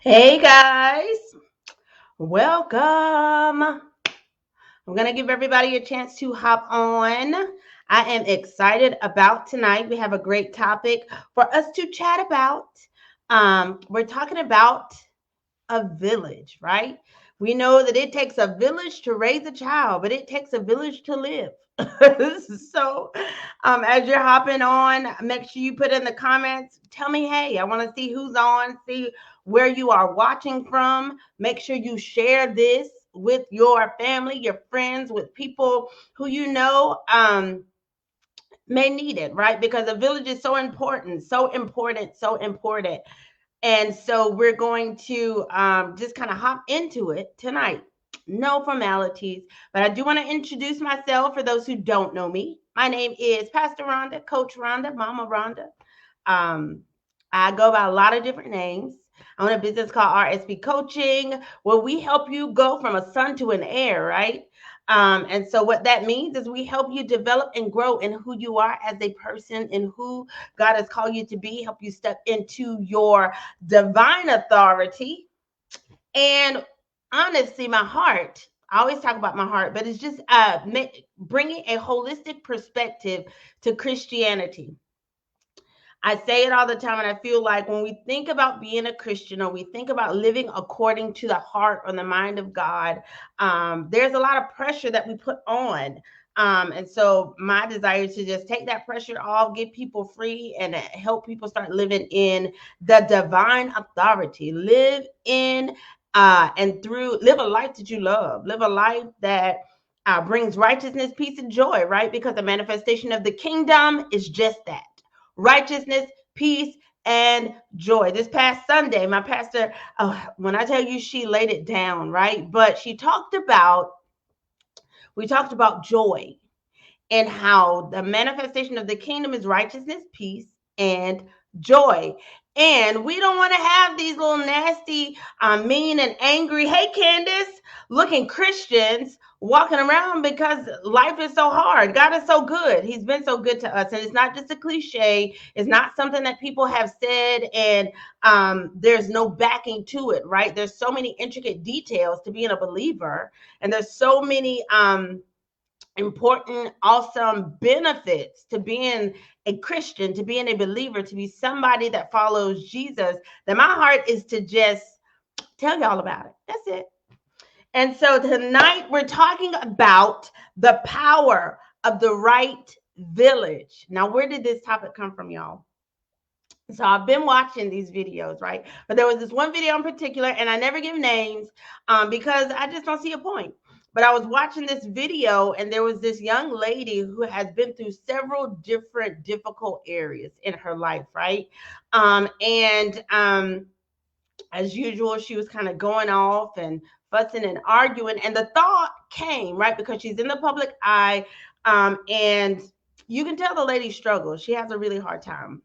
Hey guys, welcome. I'm going to give everybody a chance to hop on. I am excited about tonight. We have a great topic for us to chat about. We're talking about a village, right? We know that it takes a village to raise a child, but it takes a village to live. so, as you're hopping on, make sure you put in the comments. Tell me, hey, I want to see who's on, see where you are watching from. Make sure you share this with your family, your friends, with people who you know may need it, right? Because a village is so important, so important, so important. And so we're going to just kind of hop into it tonight. No formalities, but I do want to introduce myself for those who don't know me. My name is Pastor Rhonda, Coach Rhonda, Mama Rhonda. Um, I go by a lot of different names. I own a business called RSP Coaching, where we help you go from a son to an heir, right? And so what that means is we help you develop and grow in who you are as a person and who God has called you to be, help you step into your divine authority. And honestly, my heart, I always talk about my heart, but it's just bringing a holistic perspective to Christianity. I say it all the time, and I feel like when we think about being a Christian or we think about living according to the heart or the mind of God, there's a lot of pressure that we put on. And so my desire is to just take that pressure off, get people free, and help people start living in the divine authority. Live in and through, live a life that you love. Live a life that brings righteousness, peace, and joy, right? Because the manifestation of the kingdom is just that righteousness, peace, and joy. This past Sunday, my pastor, when I tell you she laid it down, right? But we talked about joy and how the manifestation of the kingdom is righteousness, peace, and joy. And we don't want to have these little nasty, mean, and angry, hey, Candace, looking Christians walking around because life is so hard. God is so good. He's been so good to us. And it's not just a cliche. It's not something that people have said and there's no backing to it, right? There's so many intricate details to being a believer. And there's so many important, awesome benefits to being a Christian, to being a believer, to be somebody that follows Jesus, that my heart is to just tell y'all about it. That's it. And so tonight we're talking about the power of the right village. Now, where did this topic come from, y'all? So I've been watching these videos, right? But there was this one video in particular, and I never give names because I just don't see a point. But I was watching this video, and there was this young lady who has been through several different difficult areas in her life, right? And as usual, she was kind of going off and fussing and arguing. And the thought came, right? Because she's in the public eye, and you can tell the lady struggles. She has a really hard time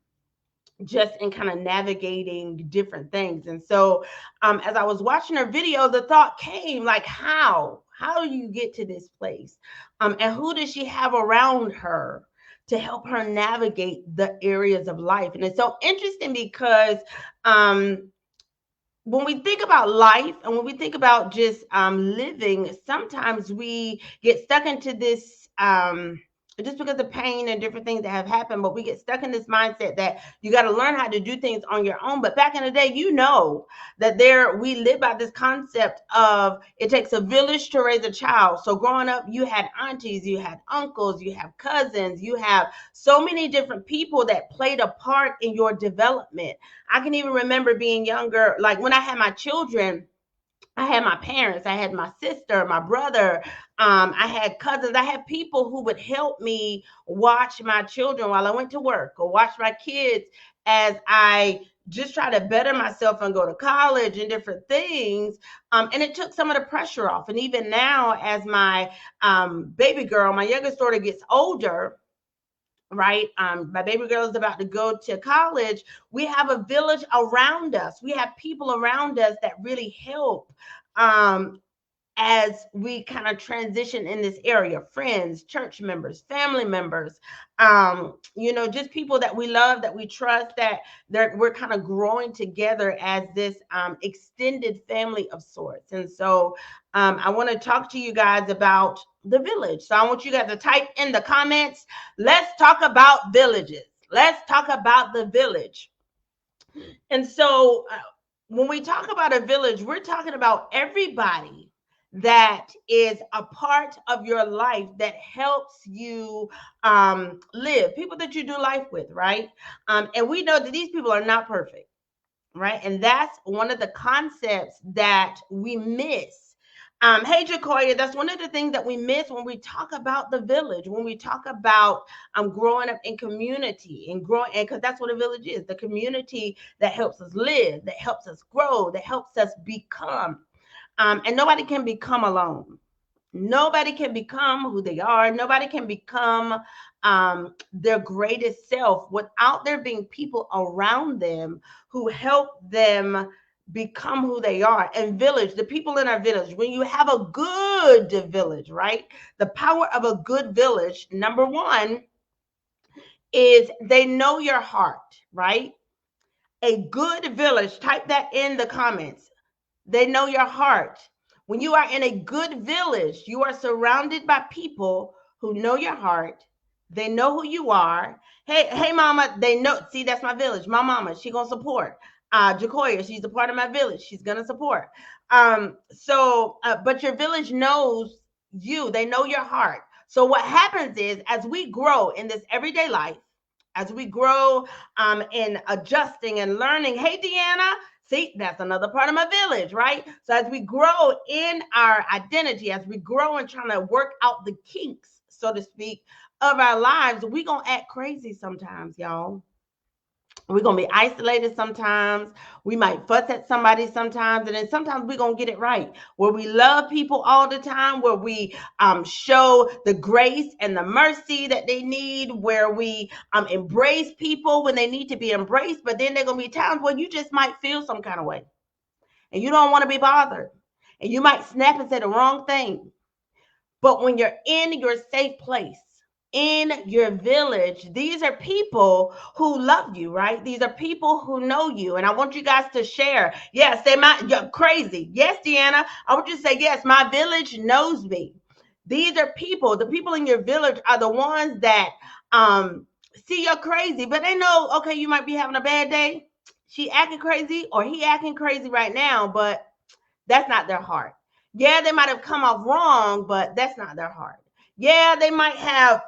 just in kind of navigating different things. And so as I was watching her video, the thought came like, how do you get to this place? And who does she have around her to help her navigate the areas of life? And it's so interesting because when we think about life and when we think about just living, sometimes we get stuck into this just because of pain and different things that have happened, but we get stuck in this mindset that you got to learn how to do things on your own. But back in the day, you know that we live by this concept of it takes a village to raise a child. So growing up, you had aunties, you had uncles, you have cousins, you have so many different people that played a part in your development. I can even remember being younger, like when I had my children, I had my parents, I had my sister, my brother, I had cousins, I had people who would help me watch my children while I went to work or watch my kids as I just try to better myself and go to college and different things. And it took some of the pressure off. And even now, as my baby girl, my youngest daughter gets older, right? My baby girl is about to go to college. We have a village around us. We have people around us that really help. Um, as we kind of transition in this area, friends, church members, family members, just people that we love, that we trust, that we're kind of growing together as this extended family of sorts. And so I want to talk to you guys about the village. So I want you guys to type in the comments, let's talk about villages. Let's talk about the village. And so when we talk about a village, we're talking about everybody that is a part of your life that helps you live, people that you do life with, right? And we know that these people are not perfect, right? And that's one of the concepts that we miss. Hey, Jacoya, that's one of the things that we miss when we talk about the village, when we talk about growing up in community and growing, and because that's what a village is, the community that helps us live, that helps us grow, that helps us become. And nobody can become alone. Nobody can become who they are. Nobody can become their greatest self without there being people around them who help them become who they are. And village, the people in our village, when you have a good village, right? The power of a good village, number one, is they know your heart, right? A good village, type that in the comments. They know your heart. When you are in a good village, you are surrounded by people who know your heart. They know who you are. Hey, mama, they know. See, that's my village. My mama, she gonna support. Jacoya, she's a part of my village. She's gonna support. But your village knows you. They know your heart. So what happens is, as we grow in this everyday life, as we grow in adjusting and learning. Hey, Deanna. See, that's another part of my village, right? So as we grow in our identity, as we grow and trying to work out the kinks, so to speak, of our lives, we're going to act crazy sometimes, y'all. We're going to be isolated sometimes. We might fuss at somebody sometimes. And then sometimes we're going to get it right. Where we love people all the time. Where we show the grace and the mercy that they need. Where we embrace people when they need to be embraced. But then there are going to be times where you just might feel some kind of way. And you don't want to be bothered. And you might snap and say the wrong thing. But when you're in your safe place, in your village, these are people who love you, right? These are people who know you. And I want you guys to share. Yes, you're crazy. Yes, Deanna. I want you to say, yes, my village knows me. These are people, the people in your village are the ones that see you're crazy, but they know, okay, you might be having a bad day. She acting crazy or he acting crazy right now, but that's not their heart. Yeah, they might have come off wrong, but that's not their heart. Yeah, they might have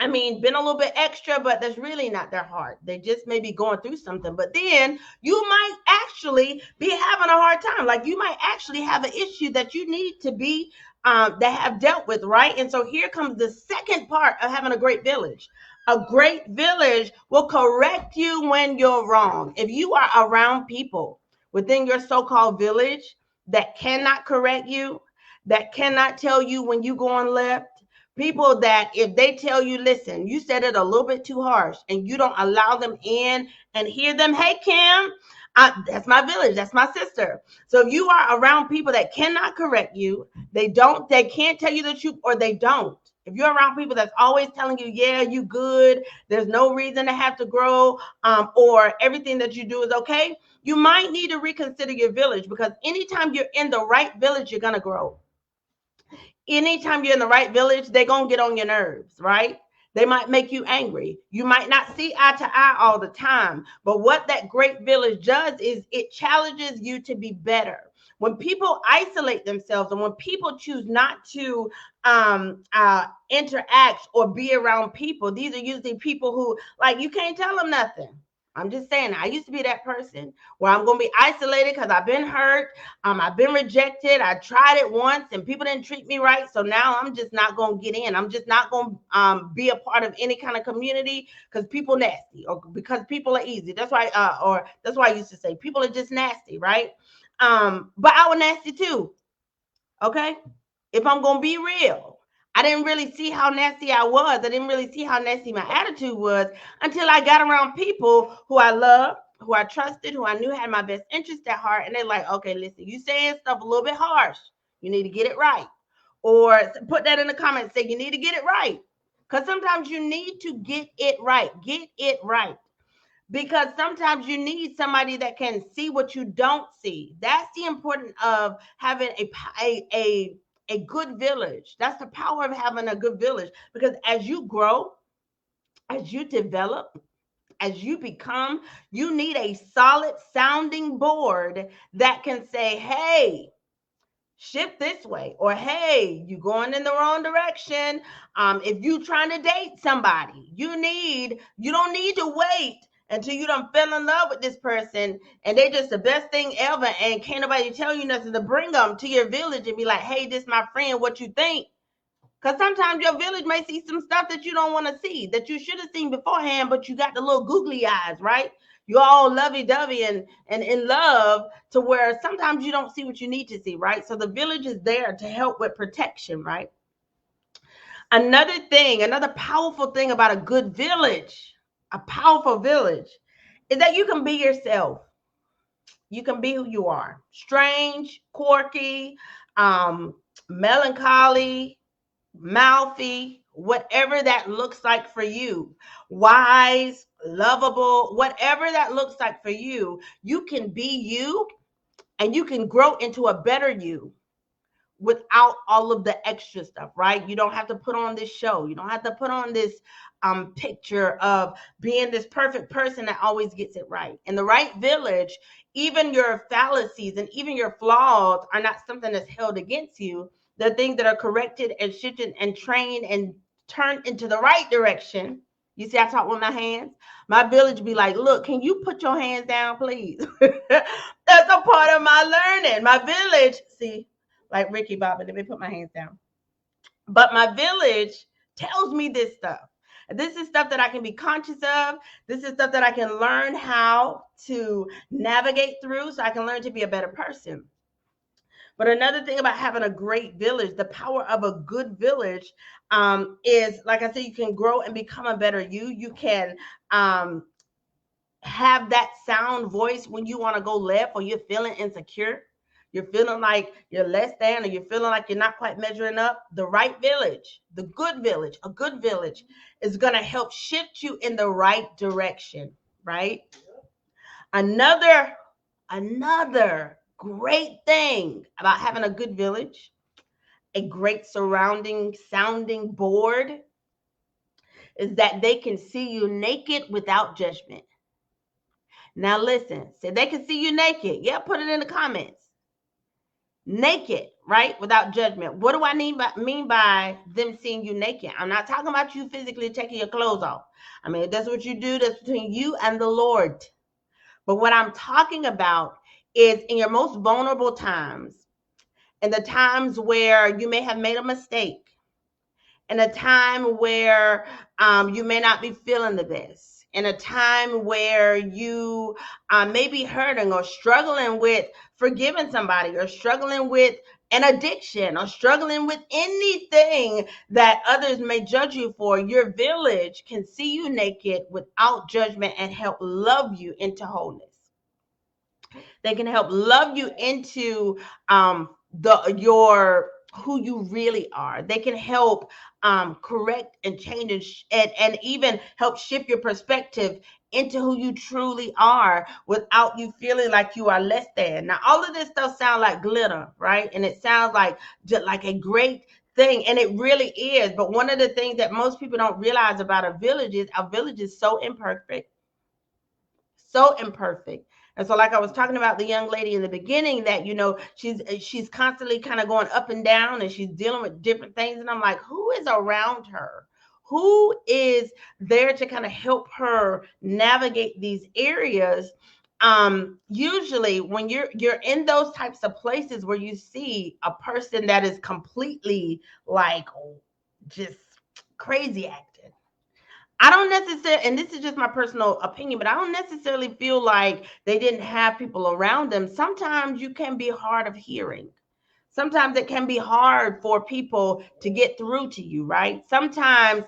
been a little bit extra, but that's really not their heart. They just may be going through something. But then you might actually be having a hard time. Like you might actually have an issue that you need to be that have dealt with, right? And so here comes the second part of having a great village. A great village will correct you when you're wrong. If you are around people within your so-called village that cannot correct you, that cannot tell you when you're going left, people that if they tell you, listen, you said it a little bit too harsh, and you don't allow them in and hear them, hey, Kim, that's my village, that's my sister. So if you are around people that cannot correct you, they can't tell you the truth, or they don't. If you're around people that's always telling you, yeah, you good, there's no reason to have to grow, or everything that you do is okay, you might need to reconsider your village, because anytime you're in the right village, you're going to grow. Anytime you're in the right village, they're going to get on your nerves, right? They might make you angry. You might not see eye to eye all the time. But what that great village does is it challenges you to be better. When people isolate themselves and when people choose not to interact or be around people, these are usually people who, like, you can't tell them nothing. I'm just saying, I used to be that person where I'm going to be isolated because I've been hurt. I've been rejected. I tried it once and people didn't treat me right. So now I'm just not going to get in. I'm just not going to be a part of any kind of community because people nasty, or because people are easy. That's why, that's why I used to say people are just nasty, right? But I was nasty too. Okay. If I'm going to be real. I didn't really see how nasty I was. I didn't really see how nasty my attitude was until I got around people who I loved, who I trusted, who I knew had my best interest at heart. And they're like, okay, listen, you saying stuff a little bit harsh. You need to get it right. Or put that in the comments, say you need to get it right. Because sometimes you need to get it right. Get it right. Because sometimes you need somebody that can see what you don't see. That's the importance of having a good village. That's the power of having a good village. Because as you grow, as you develop, as you become, you need a solid sounding board that can say, hey, shift this way, or hey, you going in the wrong direction. If you trying to date somebody, you don't need to wait until you don't fell in love with this person and they just the best thing ever and can't nobody tell you nothing, to bring them to your village and be like, hey, this my friend, what you think? Because sometimes your village may see some stuff that you don't want to see, that you should have seen beforehand, but you got the little googly eyes, right? You're all lovey-dovey and in love, to where sometimes you don't see what you need to see, right? So the village is there to help with protection, right? Another powerful thing about a good village, a powerful village, is that you can be yourself. You can be who you are. Strange, quirky, melancholy, mouthy, whatever that looks like for you, wise, lovable, whatever that looks like for you, you can be you and you can grow into a better you without all of the extra stuff, right? You don't have to put on this show. You don't have to put on this picture of being this perfect person that always gets it right. In the right village, even your fallacies and even your flaws are not something that's held against you. The things that are corrected and shifted and trained and turned into the right direction. You see, I talk with my hands. My village be like, look, can you put your hands down, please? That's a part of my learning. My village, see, like Ricky Bobby, let me put my hands down. But my village tells me this stuff. This is stuff that I can be conscious of. This is stuff that I can learn how to navigate through so I can learn to be a better person. But another thing about having a great village, the power of a good village, is, like I said, you can grow and become a better you. You can have that sound voice when you want to go left, or you're feeling insecure. You're feeling like you're less than, or you're feeling like you're not quite measuring up. The right village, the good village, a good village is going to help shift you in the right direction, right? Another great thing about having a good village, a great surrounding sounding board, is that they can see you naked without judgment. Now listen, say they can see you naked. Yeah, put it in the comments. Naked, right? Without judgment. What do I mean by them seeing you naked? I'm not talking about you physically taking your clothes off. I mean, that's what you do. That's between you and the Lord. But what I'm talking about is in your most vulnerable times, in the times where you may have made a mistake, in a time where you may not be feeling the best, in a time where you may be hurting or struggling with forgiving somebody, or struggling with an addiction, or struggling with anything that others may judge you for, your village can see you naked without judgment and help love you into wholeness. They can help love you into your who you really are. They can help correct and change and even help shift your perspective into who you truly are without you feeling like you are less than. Now, all of this stuff sounds like glitter, right? And it sounds like just like a great thing, and it really is. But one of the things that most people don't realize about a village is so imperfect, so imperfect. And so, like I was talking about the young lady in the beginning, that she's constantly kind of going up and down, and she's dealing with different things. And I'm like, who is around her? Who is there to kind of help her navigate these areas? Usually, when you're in those types of places where you see a person that is completely like just crazy acting, I don't necessarily, and this is just my personal opinion, but I don't necessarily feel like they didn't have people around them. Sometimes you can be hard of hearing. Sometimes it can be hard for people to get through to you, right? Sometimes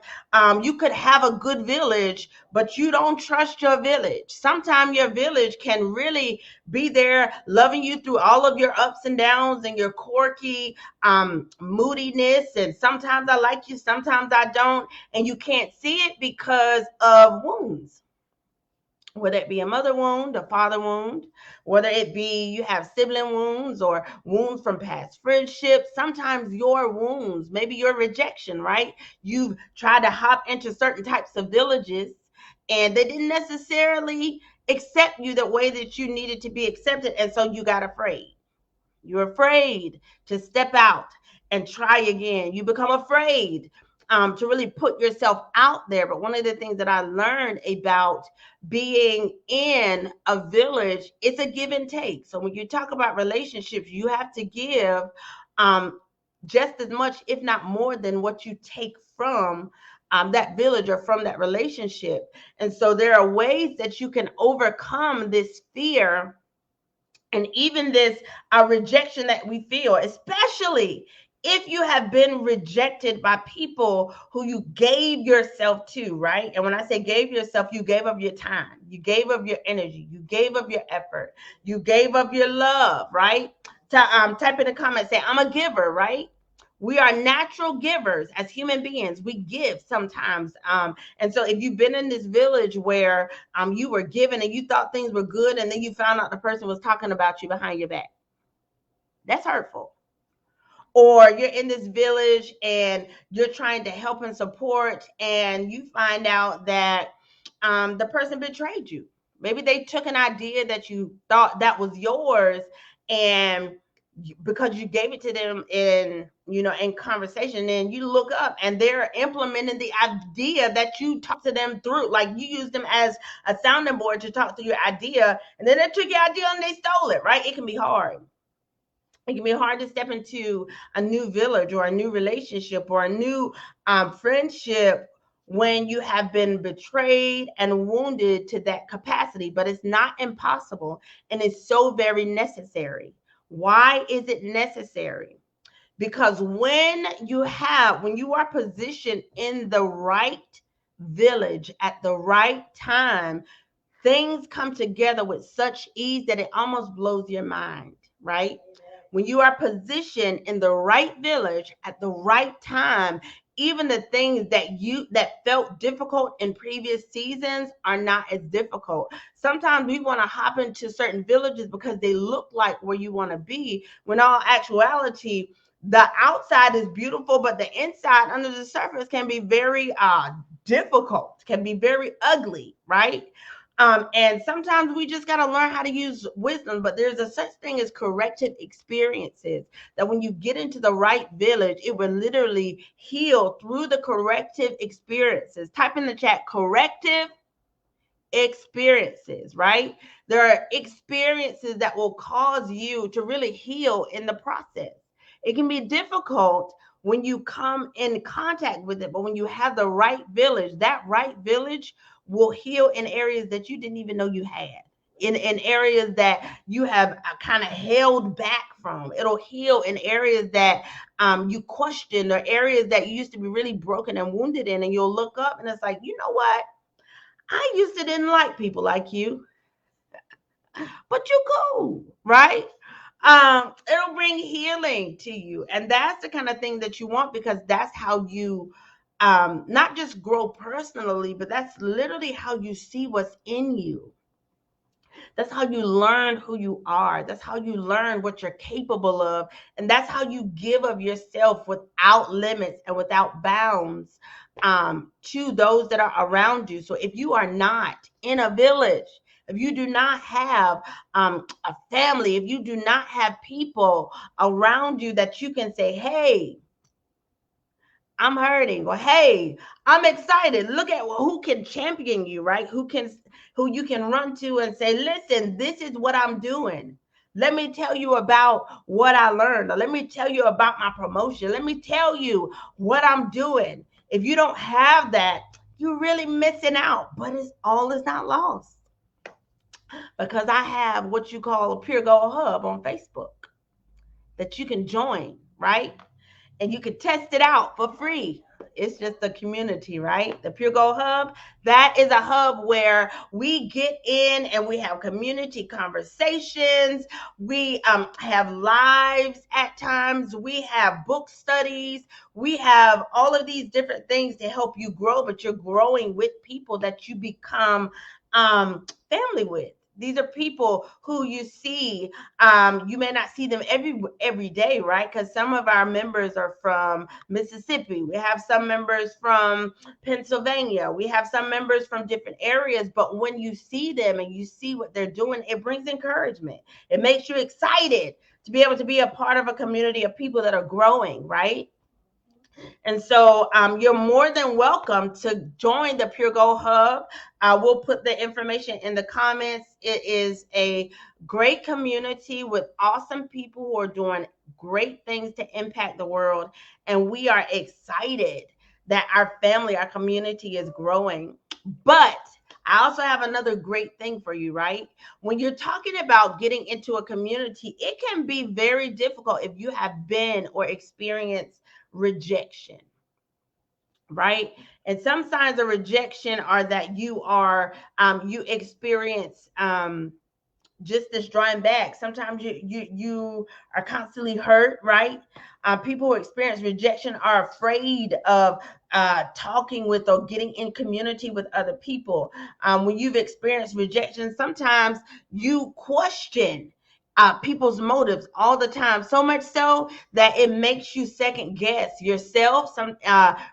you could have a good village, but you don't trust your village. Sometimes your village can really be there loving you through all of your ups and downs and your quirky moodiness. And sometimes I like you, sometimes I don't. And you can't see it because of wounds, whether it be a mother wound, a father wound, whether it be you have sibling wounds or wounds from past friendships. Sometimes your wounds, maybe your rejection, right? You've tried to hop into certain types of villages and they didn't necessarily accept you the way that you needed to be accepted. And so you got afraid. You're afraid to step out and try again. You become afraid to really put yourself out there. But one of the things that I learned about being in a village, it's a give and take. So when you talk about relationships, you have to give um, just as much, if not more, than what you take from that village or from that relationship. And so there are ways that you can overcome this fear and even this rejection that we feel, especially if you have been rejected by people who you gave yourself to, right? And when I say gave yourself, you gave up your time, you gave up your energy, you gave up your effort, you gave up your love, right? Type in the comments, say, I'm a giver, right? We are natural givers as human beings. We give sometimes. And so if you've been in this village where you were given and you thought things were good, and then you found out the person was talking about you behind your back, that's hurtful. Or you're in this village and you're trying to help and support, and you find out that the person betrayed you. Maybe they took an idea that you thought that was yours, and because you gave it to them in in conversation, and you look up and they're implementing the idea that you talked to them through, like you used them as a sounding board to talk through your idea, and then they took your idea and they stole it, right? It can be hard. It can be hard to step into a new village or a new relationship or a new friendship when you have been betrayed and wounded to that capacity, but it's not impossible, and it's so very necessary. Why is it necessary? Because when you are positioned in the right village at the right time, things come together with such ease that it almost blows your mind, right? When you are positioned in the right village at the right time, even the things that felt difficult in previous seasons are not as difficult. Sometimes we want to hop into certain villages because they look like where you want to be, when all actuality, the outside is beautiful, but the inside under the surface can be very difficult, can be very ugly, right? And sometimes we just got to learn how to use wisdom, but there's a such thing as corrective experiences, that when you get into the right village, it will literally heal through the corrective experiences. Type in the chat, corrective experiences, right? There are experiences that will cause you to really heal in the process. It can be difficult when you come in contact with it, but when you have the right village, that right village will heal in areas that you didn't even know you had. In areas that you have kind of held back from. It'll heal in areas that you questioned, or areas that you used to be really broken and wounded in, and you'll look up and it's like, you know what? I used to didn't like people like you, but you cool, right? It'll bring healing to you, and that's the kind of thing that you want, because that's how you not just grow personally, but that's literally how you see what's in you. That's how you learn who you are. That's how you learn what you're capable of. And that's how you give of yourself without limits and without bounds to those that are around you. So if you are not in a village, if you do not have a family, if you do not have people around you that you can say, hey, I'm hurting, or hey, I'm excited. Look at who can champion you, right? Who you can run to and say, listen, this is what I'm doing. Let me tell you about what I learned. Or let me tell you about my promotion. Let me tell you what I'm doing. If you don't have that, you're really missing out. But it's all is not lost. Because I have what you call a Pure Gold Hub on Facebook. that you can join, right? And you can test it out for free. It's just a community, right? The Pure Gold Hub, that is a hub where we get in and we have community conversations. We have lives at times. We have book studies. We have all of these different things to help you grow, but you're growing with people that you become family with. These are people who you see. You may not see them every day, right? Because some of our members are from Mississippi. We have some members from Pennsylvania. We have some members from different areas. But when you see them and you see what they're doing, it brings encouragement. It makes you excited to be able to be a part of a community of people that are growing, right? And so you're more than welcome to join the Pure Gold Hub. We'll put the information in the comments. It is a great community with awesome people who are doing great things to impact the world. And we are excited that our family, our community is growing. But I also have another great thing for you, right? When you're talking about getting into a community, it can be very difficult if you have been or experienced rejection, right? And some signs of rejection are that you experience just this drawing back. Sometimes you are constantly hurt, right? People who experience rejection are afraid of talking with or getting in community with other people. When you've experienced rejection, sometimes you question people's motives all the time, so much so that it makes you second guess yourself. Some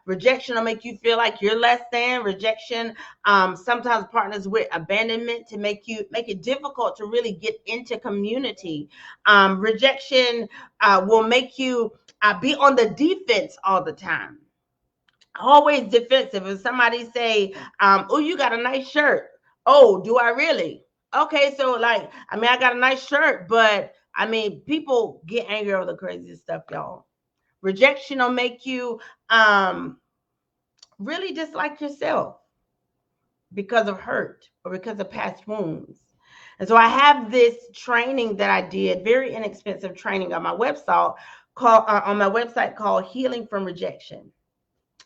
rejection will make you feel like you're less than. Rejection sometimes partners with abandonment to make it difficult to really get into community. Rejection will make you be on the defense all the time, always defensive. If somebody say, oh, you got a nice shirt. Oh, do I really? Okay, so like, I mean, I got a nice shirt, but I mean, people get angry over the craziest stuff, y'all. Rejection will make you really dislike yourself because of hurt or because of past wounds. And so I have this training that I did, very inexpensive training on my website called Healing from Rejection.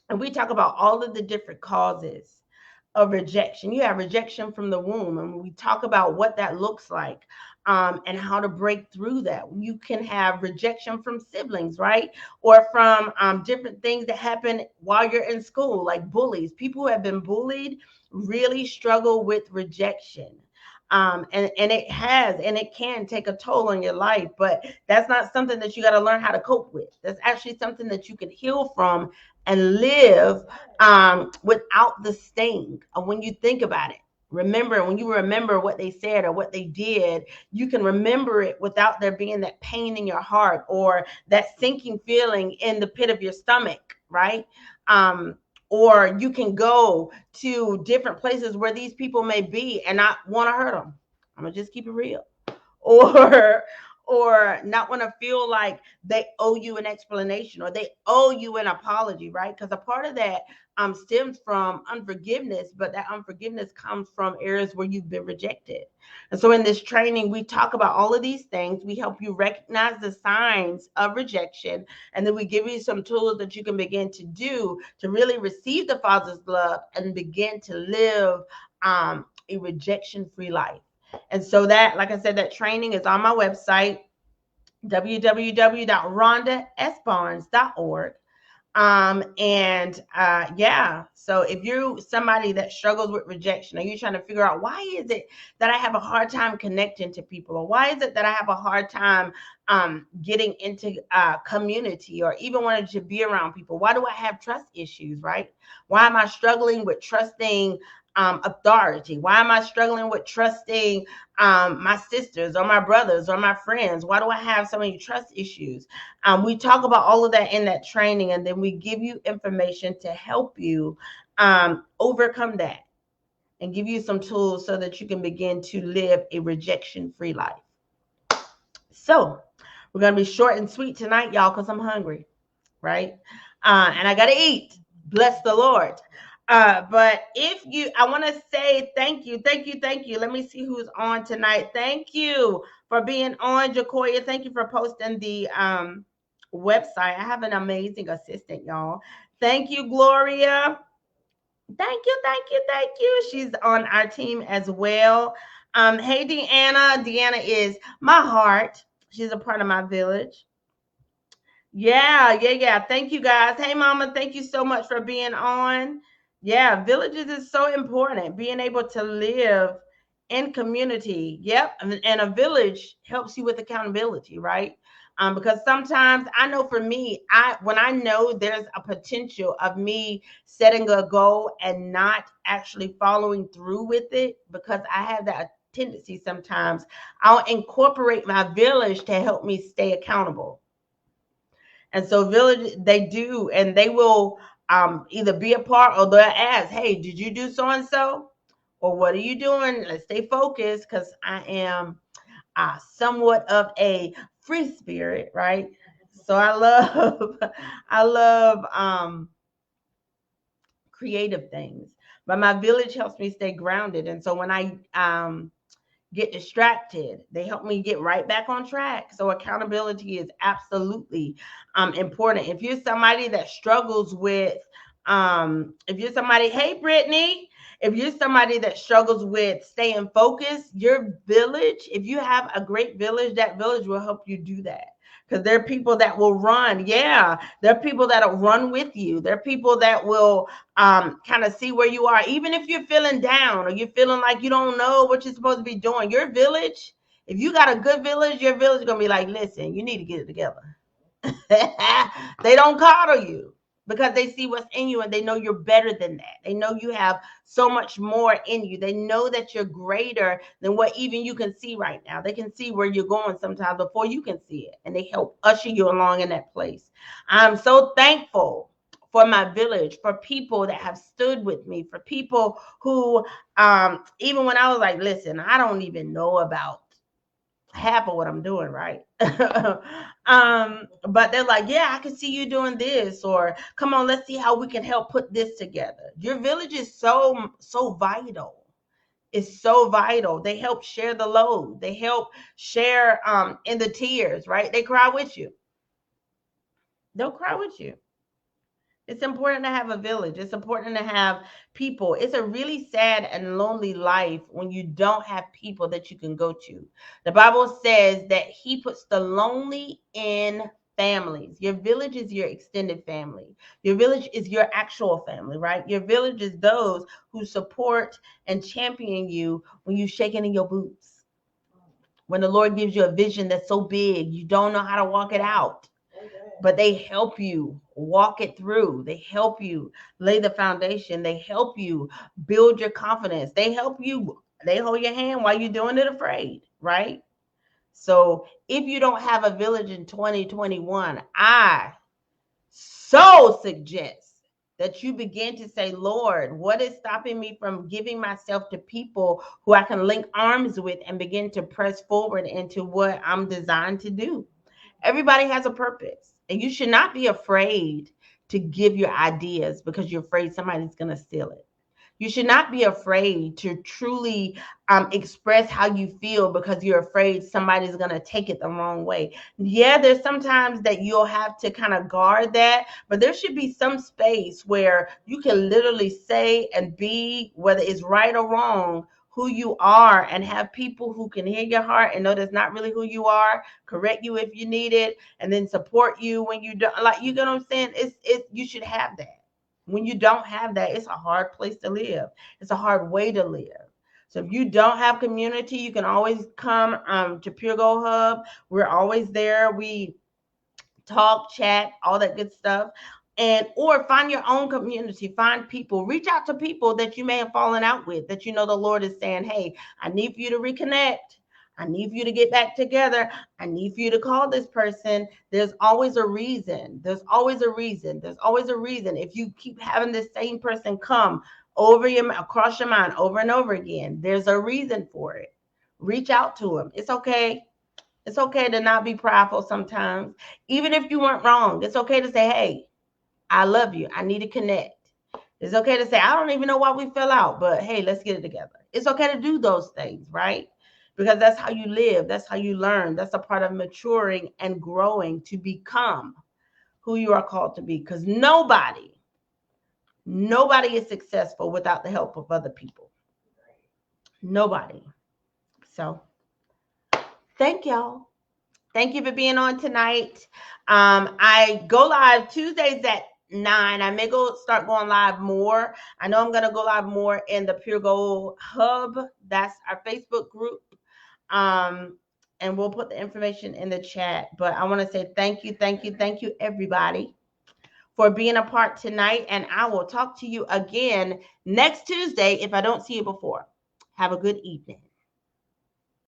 And we talk about all of the different causes of rejection. You have rejection from the womb, and we talk about what that looks like, and how to break through that. You can have rejection from siblings, right? Or from different things that happen while you're in school, like bullies. People who have been bullied really struggle with rejection. And it can take a toll on your life, but that's not something that you got to learn how to cope with. That's actually something that you can heal from and live without the sting of when you think about it. When you remember what they said or what they did, you can remember it without there being that pain in your heart or that sinking feeling in the pit of your stomach, right? Or you can go to different places where these people may be and not want to hurt them. I'm gonna just keep it real. Or not want to feel like they owe you an explanation or they owe you an apology, right? Because a part of that stems from unforgiveness, but that unforgiveness comes from areas where you've been rejected. And so in this training, we talk about all of these things. We help you recognize the signs of rejection, and then we give you some tools that you can begin to do to really receive the Father's love and begin to live a rejection-free life. And so that, like I said, that training is on my website, www.rhondasbarnes.org. So if you're somebody that struggles with rejection, or you're trying to figure out why is it that I have a hard time connecting to people, or why is it that I have a hard time getting into community, or even wanting to be around people, why do I have trust issues, right? Why am I struggling with trusting authority? Why am I struggling with trusting my sisters or my brothers or my friends? Why do I have so many trust issues? We talk about all of that in that training, and then we give you information to help you overcome that and give you some tools so that you can begin to live a rejection-free life. So we're going to be short and sweet tonight, y'all, because I'm hungry, right? And I got to eat. Bless the Lord. But if you, I want to say thank you, thank you, thank you. Let me see who's on tonight. Thank you for being on, Jacoya. Thank you for posting the website. I have an amazing assistant, y'all. Thank you, Gloria. Thank you, thank you, thank you. She's on our team as well. Hey, Deanna. Deanna is my heart. She's a part of my village. Yeah, yeah, yeah. Thank you guys. Hey, Mama, thank you so much for being on. Yeah, villages is so important. Being able to live in community. Yep. And a village helps you with accountability, right? Because sometimes I know for me, when I know there's a potential of me setting a goal and not actually following through with it, because I have that tendency sometimes, I'll incorporate my village to help me stay accountable. And so village, they do, and they will either be a part or they'll ask, hey, did you do so and so? Or what are you doing? Let's stay focused because I am somewhat of a free spirit, right? So I love, I love creative things. But my village helps me stay grounded. And so when I get distracted, they help me get right back on track. So accountability is absolutely important. If you're somebody that struggles with if you're somebody, hey Brittany, if you're somebody that struggles with staying focused, your village, if you have a great village, that village will help you do that. Because there are people that will run. Yeah, there are people that will run with you. There are people that will kind of see where you are. Even if you're feeling down or you're feeling like you don't know what you're supposed to be doing, your village, if you got a good village, your village is going to be like, listen, you need to get it together. They don't coddle you because they see what's in you and they know you're better than that. They know you have so much more in you. They know that you're greater than what even you can see right now. They can see where you're going sometimes before you can see it, and they help usher you along in that place. I'm so thankful for my village, for people that have stood with me, for people who even when I was like, listen, I don't even know about half of what I'm doing, right? But they're like, yeah, I can see you doing this, or come on, let's see how we can help put this together. Your village is so vital. It's so vital. They help share the load. They help share in the tears, right? They cry with you. They'll cry with you. It's important to have a village. It's important to have people. It's a really sad and lonely life when you don't have people that you can go to. The Bible says that he puts the lonely in families. Your village is your extended family. Your village is your actual family, right? Your village is those who support and champion you when you're shaking in your boots. When the Lord gives you a vision that's so big, you don't know how to walk it out, but they help you walk it through. They help you lay the foundation. They help you build your confidence. They help you, they hold your hand while you're doing it afraid, right? So if you don't have a village in 2021, I so suggest that you begin to say, Lord, what is stopping me from giving myself to people who I can link arms with and begin to press forward into what I'm designed to do? Everybody has a purpose, and you should not be afraid to give your ideas because you're afraid somebody's going to steal it. You should not be afraid to truly express how you feel because you're afraid somebody's going to take it the wrong way. Yeah, there's sometimes that you'll have to kind of guard that, but there should be some space where you can literally say and be, whether it's right or wrong, who you are, and have people who can hear your heart and know that's not really who you are, correct you if you need it, and then support you when you don't. Like, you know what I'm saying? It's you should have that. When you don't have that, it's a hard place to live. It's a hard way to live. So if you don't have community, you can always come to Pure Gold Hub. We're always there. We talk, chat, all that good stuff. And or find your own community, find people, reach out to people that you may have fallen out with, that you know the Lord is saying, hey, I need for you to reconnect. I need for you to get back together. I need for you to call this person. There's always a reason. There's always a reason. There's always a reason. If you keep having the same person come over your across your mind over and over again, there's a reason for it. Reach out to them. It's okay. It's okay to not be prideful sometimes. Even if you weren't wrong, it's okay to say, hey, I love you. I need to connect. It's okay to say, I don't even know why we fell out, but hey, let's get it together. It's okay to do those things, right? Because that's how you live. That's how you learn. That's a part of maturing and growing to become who you are called to be. Because nobody is successful without the help of other people. Nobody. So thank y'all. Thank you for being on tonight. I go live Tuesdays at 9. I may start going live more. I know I'm going to go live more in the Pure Gold Hub. That's our Facebook group. And we'll put the information in the chat. But I want to say thank you, everybody, for being a part tonight. And I will talk to you again next Tuesday if I don't see you before. Have a good evening.